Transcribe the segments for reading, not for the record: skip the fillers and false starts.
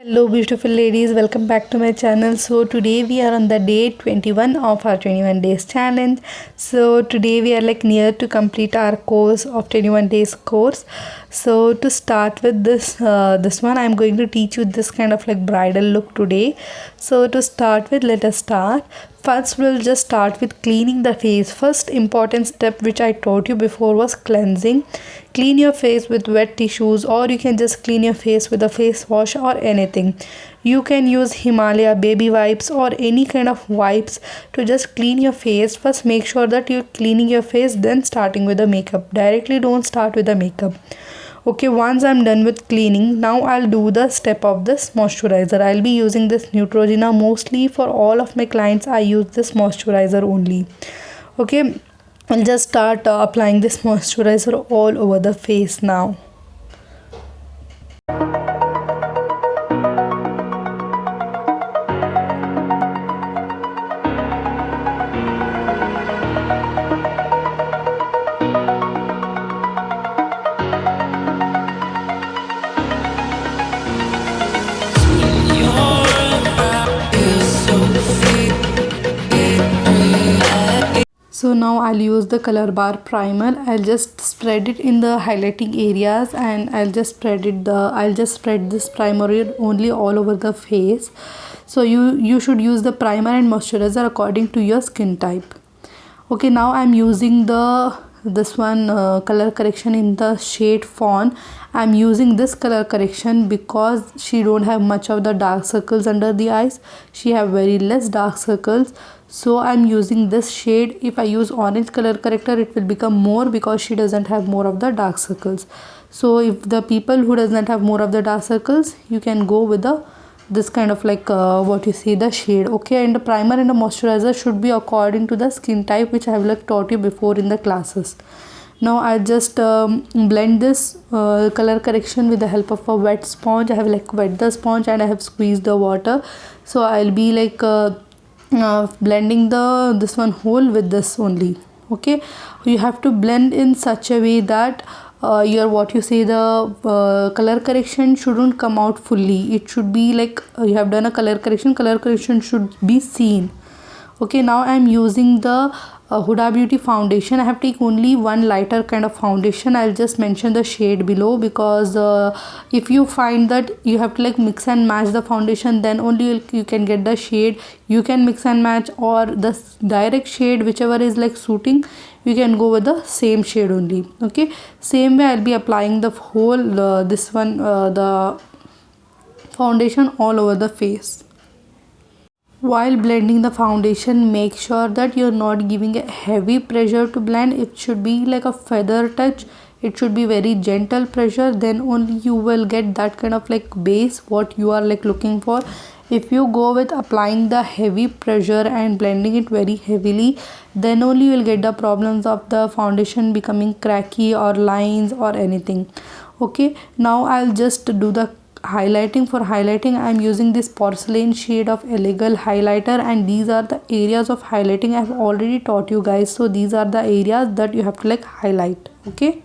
Hello beautiful ladies, welcome back to my channel. So today we are on the day 21 of our 21 days challenge. So today we are like near to complete our course of 21 days course. So to start with this one, I'm going to teach you this kind of like bridal look today. So to start with, let us start. First we'll just start with cleaning the face. First important step which I taught you before was cleansing. Clean your face with wet tissues, or you can just clean your face with a face wash or anything. You can use Himalaya baby wipes or any kind of wipes to just clean your face. First make sure that you're cleaning your face, then starting with the makeup. Directly don't start with the makeup. Okay, once I'm done with cleaning, now I'll do the step of this moisturizer. I'll be using this Neutrogena. Mostly for all of my clients I use this moisturizer only. Okay, I'll just start applying this moisturizer all over the face now. So now I'll use the Color Bar primer. I'll just spread it in the highlighting areas, and I'll just spread this primer only all over the face. So you should use the primer and moisturizer according to your skin type. Okay, now I'm using this one color correction in the shade Fawn. I'm using this color correction because she don't have much of the dark circles under the eyes. She have very less dark circles, so I'm using this shade. If I use orange color corrector, it will become more because she doesn't have more of the dark circles. So if the people who doesn't have more of the dark circles, you can go with this kind of like what you see the shade. Okay, and the primer and the moisturizer should be according to the skin type, which I have like taught you before in the classes. Now I just blend this color correction with the help of a wet sponge. I have like wet the sponge and I have squeezed the water. So I'll be like blending this one whole with this only. Okay, you have to blend in such a way that your what you say the color correction shouldn't come out fully. It should be like you have done a color correction should be seen. Okay, now I'm using the Huda Beauty foundation. I have taken only one lighter kind of foundation. I'll just mention the shade below, because if you find that you have to like mix and match the foundation, then only you can get the shade. You can mix and match, or the direct shade, whichever is like suiting, you can go with the same shade only. Okay, same way I'll be applying the whole the foundation all over the face. While blending the foundation, make sure that you're not giving a heavy pressure to blend. It should be like a feather touch. It should be very gentle pressure, then only you will get that kind of like base what you are like looking for. If you go with applying the heavy pressure and blending it very heavily, then only you will get the problems of the foundation becoming cracky or lines or anything. Okay, now I'll just do the highlighting. For highlighting, I'm using this porcelain shade of Elegant highlighter, and these are the areas of highlighting I have already taught you guys. So these are the areas that you have to like highlight. Okay,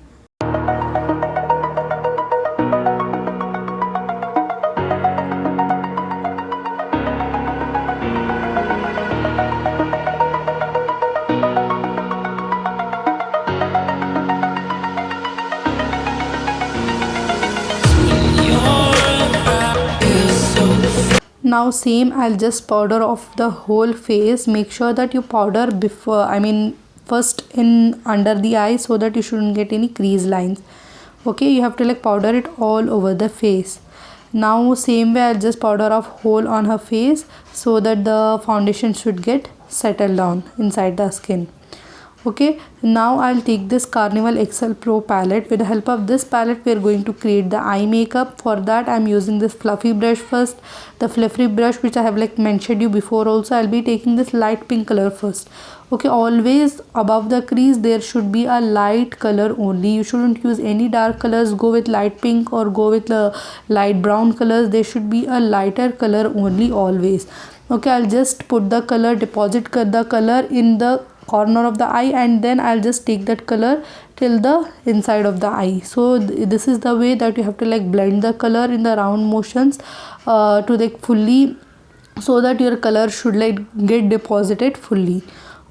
now same, I'll just powder off the whole face. Make sure that you powder before, first in under the eye, so that you shouldn't get any crease lines. Okay, you have to like powder it all over the face. Now same way, I'll just powder off whole on her face, so that the foundation should get settled down inside the skin. Okay, now I'll take this Carnival XL Pro palette. With the help of this palette, we are going to create the eye makeup. For that, I'm using this fluffy brush first. The fluffy brush which I have like mentioned you before also, I'll be taking this light pink color first. Okay, always above the crease there should be a light color only. You shouldn't use any dark colors. Go with light pink or go with the light brown colors. There should be a lighter color only always. Okay, I'll just put the color, deposit the color in the corner of the eye, and then I'll just take that color till the inside of the eye. So this is the way that you have to like blend the color in the round motions to like fully, so that your color should like get deposited fully.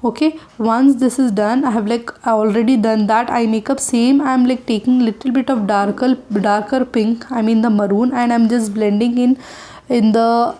Okay, once this is done, I have like already done that eye makeup. Same, I'm like taking little bit of darker pink, I mean the maroon, and I'm just blending in the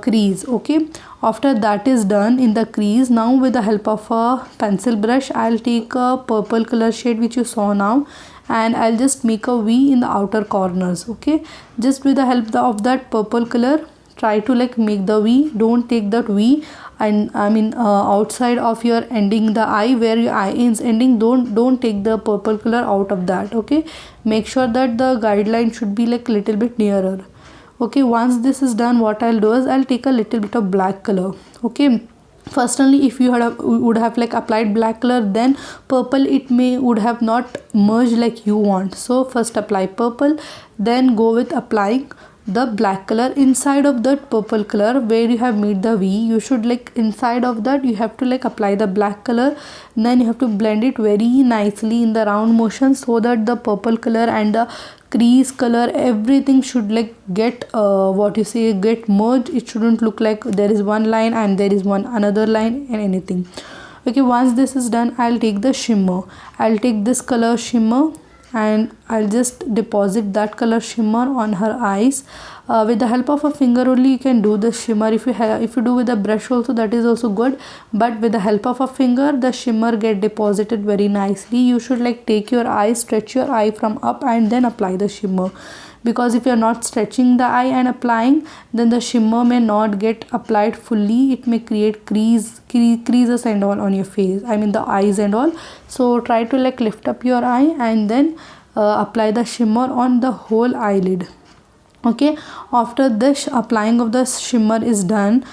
crease. Okay, after that is done in the crease, now with the help of a pencil brush, I'll take a purple color shade which you saw now, and I'll just make a V in the outer corners. Okay, just with the help of that purple color, try to like make the V. Don't take that V and I mean outside of your ending the eye, where your eye is ending, don't take the purple color out of that. Okay, make sure that the guideline should be like little bit nearer. Okay, once this is done, what I'll do is I'll take a little bit of black color. Okay, first only if you would have like applied black color, then purple it would have not merged like you want. So first apply purple, then go with applying the black color inside of that purple color where you have made the V. You should like inside of that you have to like apply the black color, then you have to blend it very nicely in the round motion, so that the purple color and the crease color, everything should like get get merged. It shouldn't look like there is one line and there is one another line and anything. Okay, once this is done, I'll take the shimmer. I'll take this color shimmer and I'll just deposit that color shimmer on her eyes. With the help of a finger only you can do the shimmer. If you do with a brush also, that is also good, but with the help of a finger the shimmer get deposited very nicely. You should like take your eye, stretch your eye from up and then apply the shimmer, because if you're not stretching the eye and applying, then the shimmer may not get applied fully. It may create creases and all on your face, I mean the eyes and all. So try to like lift up your eye and then apply the shimmer on the whole eyelid. Okay, after this applying of the shimmer is done,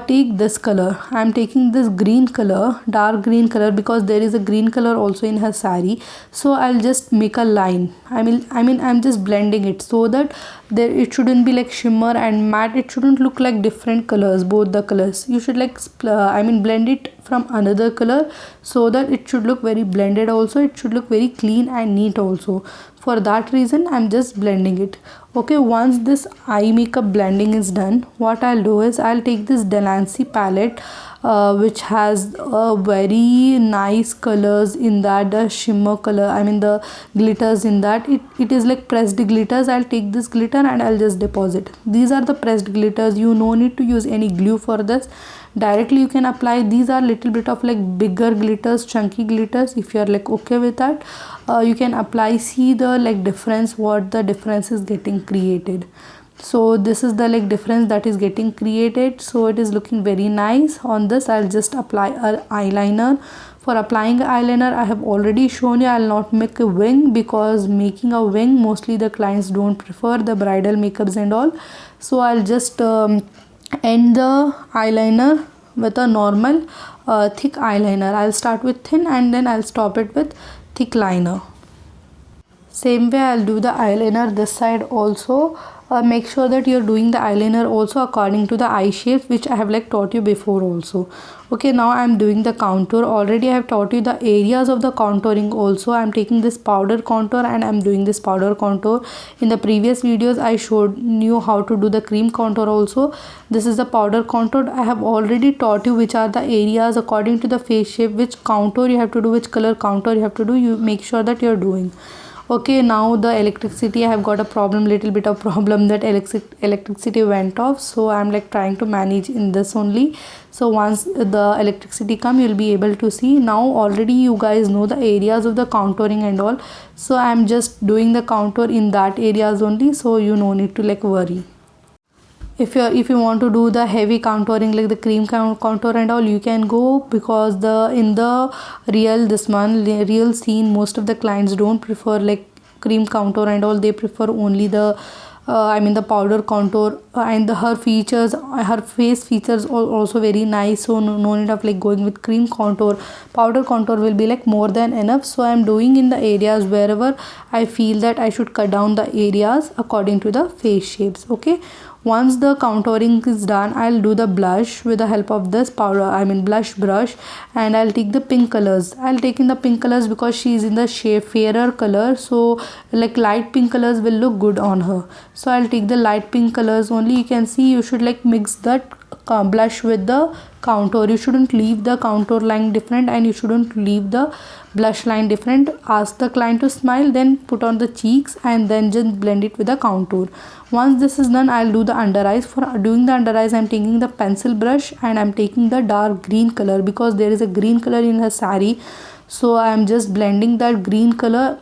take this color. I am taking this green color, dark green color, because there is a green color also in her sari. So I'll just make a line. I mean I'm just blending it so that it shouldn't be like shimmer and matte. It shouldn't look like different colors, both the colors. You should like blend it from another color, so that it should look very blended also. It should look very clean and neat also. For that reason I'm just blending it. Okay, once this eye makeup blending is done, what I'll do is I'll take this Delancey palette which has very nice colors in that, the shimmer color, I mean the glitters in that. It is like pressed glitters. I'll take this glitter and I'll just deposit. These are the pressed glitters. You no need to use any glue for this. Directly you can apply. These are little bit of like bigger glitters, chunky glitters. If you are like okay with that, you can apply. See the like difference, what the difference is getting created. So this is the like difference that is getting created. So it is looking very nice. On this I'll just apply a eyeliner. For applying eyeliner, I have already shown you. I'll not make a wing, because making a wing mostly the clients don't prefer, the bridal makeups and all. So I'll just end the eyeliner with a normal thick eyeliner. I'll start with thin and then I'll stop it with thick liner. Same way I'll do the eyeliner this side also. Make sure that you're doing the eyeliner also according to the eye shapes, which I have like taught you before also. Okay, now I'm doing the contour. Already I have taught you the areas of the contouring also. I'm taking this powder contour and I'm doing this powder contour. In the previous videos I showed you how to do the cream contour also. This is the powder contour. I have already taught you which are the areas according to the face shape, which contour you have to do, which color contour you have to do. You make sure that you're doing. Okay, now the electricity, I have got a problem, little bit of problem, that electricity went off. So I'm like trying to manage in this only. So once the electricity come, you'll be able to see. Now already you guys know the areas of the contouring and all. So I'm just doing the contour in that areas only. So you no need to like worry. If you want to do the heavy contouring like the cream contour and all, you can go, because in the real scene most of the clients don't prefer like cream contour and all. They prefer only the the powder contour, and her face features are also very nice. So no need of like going with cream contour. Powder contour will be like more than enough. So I'm doing in the areas wherever I feel that I should cut down the areas according to the face shapes. Okay, Once the contouring is done, I'll do the blush with the help of this blush brush, and I'll take the pink colors. I'll take in the pink colors because she is in the shade fairer color, so like light pink colors will look good on her. So I'll take the light pink colors only. You can see you should like mix that blush with the contour. You shouldn't leave the contour line different, and you shouldn't leave the blush line different. Ask the client to smile, then put on the cheeks, and then just blend it with the contour. Once this is done, I'll do the under eyes. For doing the under eyes, I'm taking the pencil brush and I'm taking the dark green color because there is a green color in her sari, so I'm just blending that green color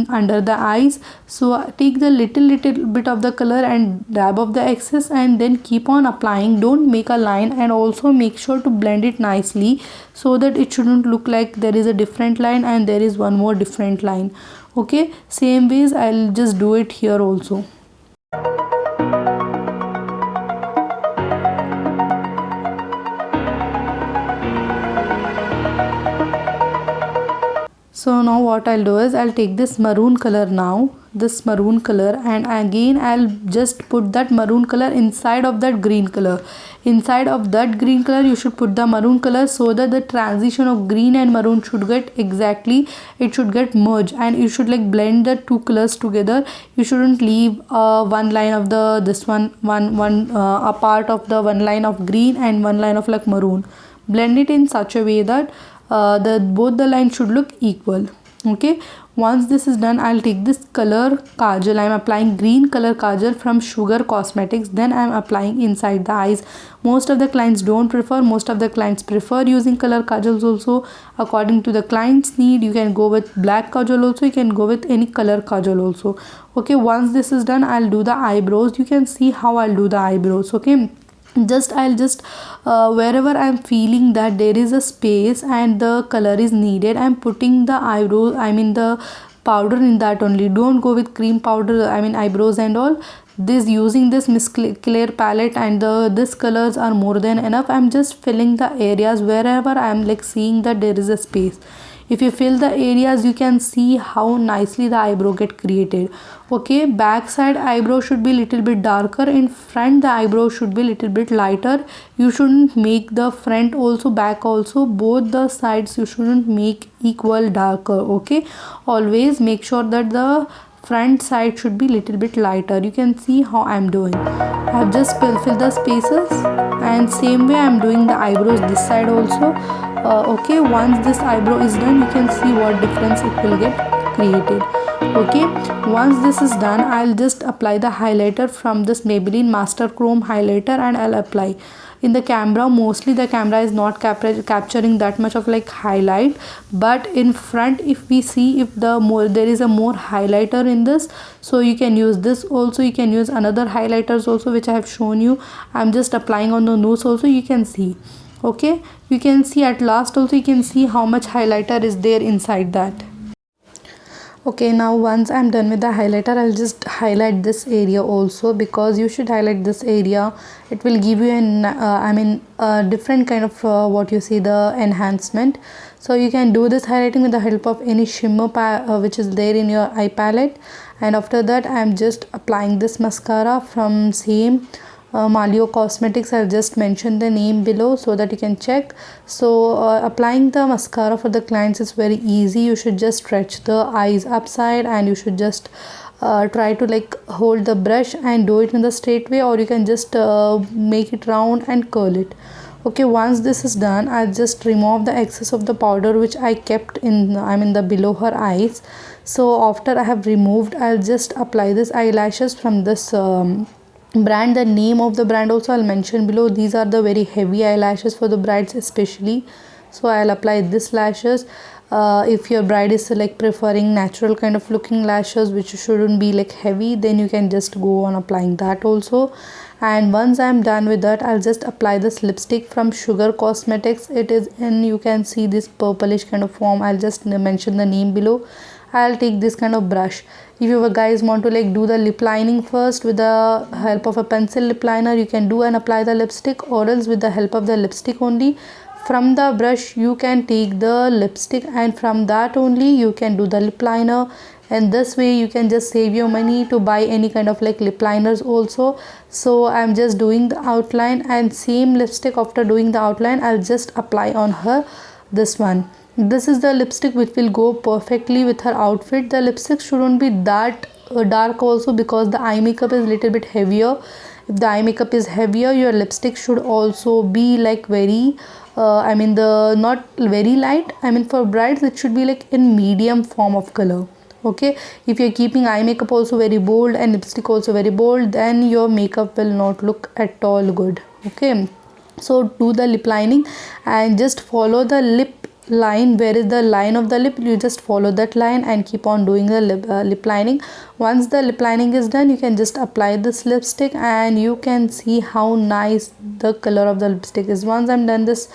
under the eyes. So take the little bit of the color and dab off the excess, and then keep on applying. Don't make a line, and also make sure to blend it nicely so that it shouldn't look like there is a different line and there is one more different line. Okay, same ways I'll just do it here also. So now what I'll do is I'll take this maroon color now, this maroon color, and again I'll just put that maroon color inside of that green color. Inside of that green color you should put the maroon color, so that the transition of green and maroon should get exactly, it should get merged, and you should like blend the two colors together. You shouldn't leave one line of the a part of the one line of green and one line of like maroon. Blend it in such a way that both the lines should look equal. Okay, once this is done, I'll take this color kajal. I'm applying green color kajal from Sugar Cosmetics, then I'm applying inside the eyes. Most of the clients don't prefer, most of the clients prefer using color kajals also. According to the client's need, you can go with black kajal also, you can go with any color kajal also. Okay, once this is done, I'll do the eyebrows. You can see how I'll do the eyebrows. Okay, I'll just wherever I'm feeling that there is a space and the color is needed, I'm putting the the powder in that only. Don't go with cream powder, eyebrows and all. This using this Miss Claire palette, and this colors are more than enough. I'm just filling the areas wherever I'm like seeing that there is a space. If you fill the areas, you can see how nicely the eyebrow get created. Okay, back side eyebrow should be little bit darker, in front the eyebrow should be little bit lighter. You shouldn't make the front also, back also, both the sides you shouldn't make equal darker. Okay, always make sure that the front side should be little bit lighter. You can see how I'm doing. I've just filled the spaces, and same way I'm doing the eyebrows this side also. Okay, once this eyebrow is done, you can see what difference it will get created. Okay, once this is done, I'll just apply the highlighter from this Maybelline Master Chrome highlighter, and I'll apply. In the camera, mostly the camera is not capturing that much of like highlight, but in front if we see, if there is a more highlighter in this, so you can use this also. You can use another highlighters also, which I have shown you. I'm just applying on the nose also, you can see. Okay, you can see at last also, you can see how much highlighter is there inside that. Okay, now once I'm done with the highlighter, I'll just highlight this area also, because you should highlight this area. It will give you a different kind of what you see, the enhancement. So you can do this highlighting with the help of any shimmer which is there in your eye palette. And after that, I'm just applying this mascara from same Malio Cosmetics. I'll just mention the name below so that you can check. So applying the mascara for the clients is very easy. You should just stretch the eyes upside, and you should just try to like hold the brush and do it in the straight way, or you can just make it round and curl it. Okay, once this is done, I'll just remove the excess of the powder which I kept in the below her eyes. So after I have removed, I'll just apply this eyelashes from this brand. The name of the brand also I'll mention below. These are the very heavy eyelashes for the brides especially. So I'll apply this lashes. If your bride is like preferring natural kind of looking lashes which shouldn't be like heavy, then you can just go on applying that also. And once I'm done with that, I'll just apply this lipstick from Sugar Cosmetics. It is in, you can see this purplish kind of form. I'll just mention the name below. I'll take this kind of brush. If you guys want to like do the lip lining first with the help of a pencil lip liner, you can do and apply the lipstick, or else with the help of the lipstick only. From the brush you can take the lipstick, and from that only you can do the lip liner. and this way you can just save your money to buy any kind of like lip liners also. So I'm just doing the outline, and same lipstick, after doing the outline I'll just apply on her this one. This is the lipstick which will go perfectly with her outfit. The lipstick shouldn't be that dark also, because the eye makeup is little bit heavier. If the eye makeup is heavier, your lipstick should also be like very I mean the not very light. I mean for brides it should be like in medium form of color. Okay, if you're keeping eye makeup also very bold and lipstick also very bold, then your makeup will not look at all good. Okay, so do the lip lining and just follow the lip line. Where is the line of the lip, you just follow that line and keep on doing the lip lining. Once the lip lining is done, you can just apply this lipstick, and you can see how nice the color of the lipstick is. Once I'm done this,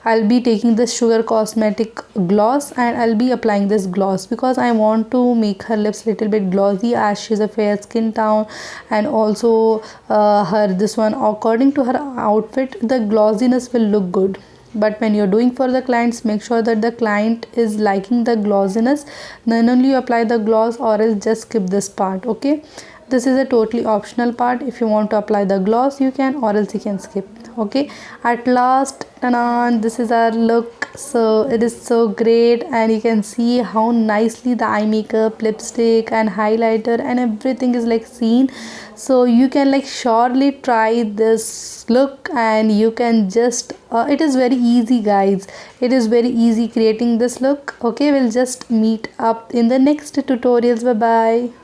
I'll be taking this Sugar Cosmetic gloss and I'll be applying this gloss, because I want to make her lips little bit glossy, as she's a fair skin tone, and also her this one, according to her outfit, the glossiness will look good. But when you're doing for the clients, make sure that the client is liking the glossiness, then only you apply the gloss, or else just skip this part. Okay, this is a totally optional part. If you want to apply the gloss you can, or else you can skip. Okay, at last, this is our look. So it is so great, and you can see how nicely the eye makeup, lipstick and highlighter and everything is like seen. So you can like surely try this look, and you can just it is very easy guys, it is very easy creating this look. Okay, we'll just meet up in the next tutorials. Bye bye.